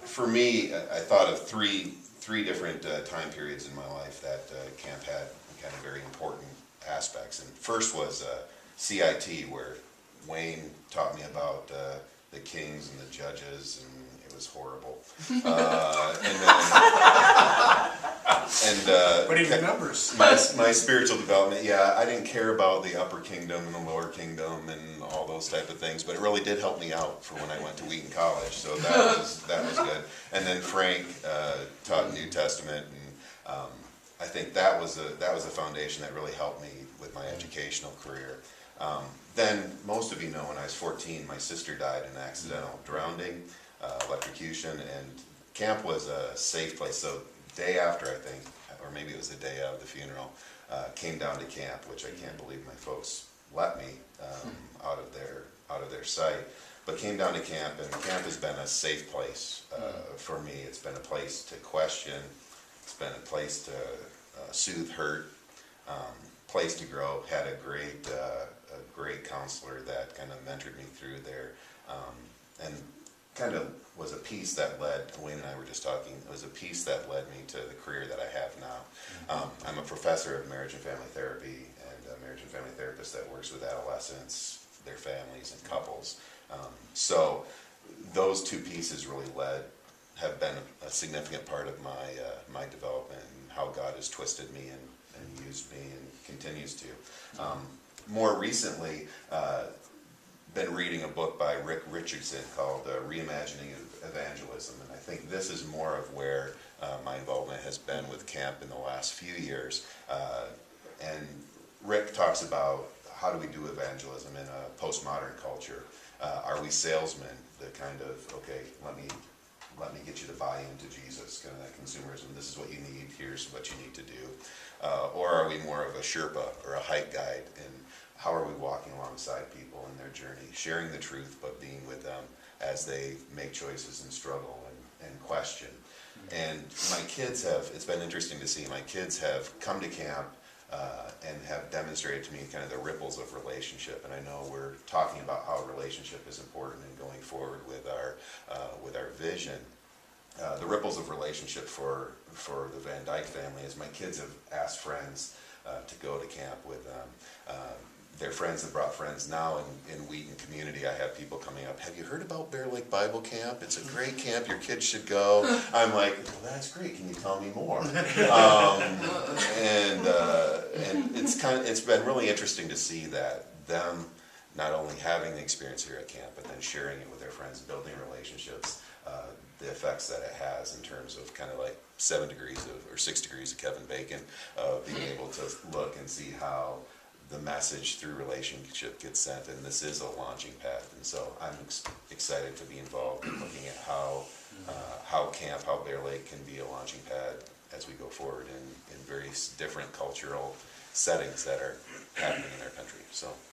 For me, I thought of three different time periods in my life that camp had kind of very important aspects. And first was CIT, where Wayne taught me about the kings and the judges, and it was horrible. But he remembers. My spiritual development, yeah, I didn't care about the upper kingdom and the lower kingdom and all those type of things, but it really did help me out for when I went to Wheaton College, so that was good. And then Frank taught New Testament, and I think that was a foundation that really helped me with my educational career. Then, most of you know, when I was 14, my sister died in an accidental drowning, electrocution, and camp was a safe place. So day after, I think, or maybe it was the day of the funeral, came down to camp, which I can't believe my folks let me out of their sight. But came down to camp, and camp has been a safe place for me. It's been a place to question. It's been a place to soothe hurt, place to grow. Had a great counselor that kind of mentored me through there, and kind of was a piece that led, Wayne and I were just talking, it was a piece that led me to the career that I have now. I'm a professor of marriage and family therapy, and a marriage and family therapist that works with adolescents, their families, and couples. So those two pieces really have been a significant part of my development, and how God has twisted me and used me and continues to. More recently, been reading a book by Rick Richardson called Reimagining Evangelism, and I think this is more of where my involvement has been with camp in the last few years. And Rick talks about how do we do evangelism in a postmodern culture. Are we salesmen, the kind of, okay, let me get you to buy into Jesus, kind of that consumerism, this is what you need, here's what you need to do. Or are we more of a Sherpa or a hike guide, and how are we walking alongside people in their journey, sharing the truth, but being with them as they make choices and struggle and question. And my kids it's been interesting to see, my kids have come to camp and have demonstrated to me kind of the ripples of relationship. And I know we're talking about how relationship is important in going forward with our vision. The ripples of relationship for the VanDyke family is my kids have asked friends to go to camp with them. Their friends have brought friends. Now in Wheaton community, I have people coming up, have you heard about Bair Lake Bible Camp? It's a great camp, your kids should go. I'm like, well, that's great, can you tell me more? And it's been really interesting to see that them not only having the experience here at camp, but then sharing it with their friends, building relationships, the effects that it has in terms of kind of like 6 degrees of Kevin Bacon, being able to look and see how the message through relationship gets sent, and this is a launching pad. And so I'm excited to be involved in looking at how Bair Lake can be a launching pad as we go forward in various different cultural settings that are happening in our country. So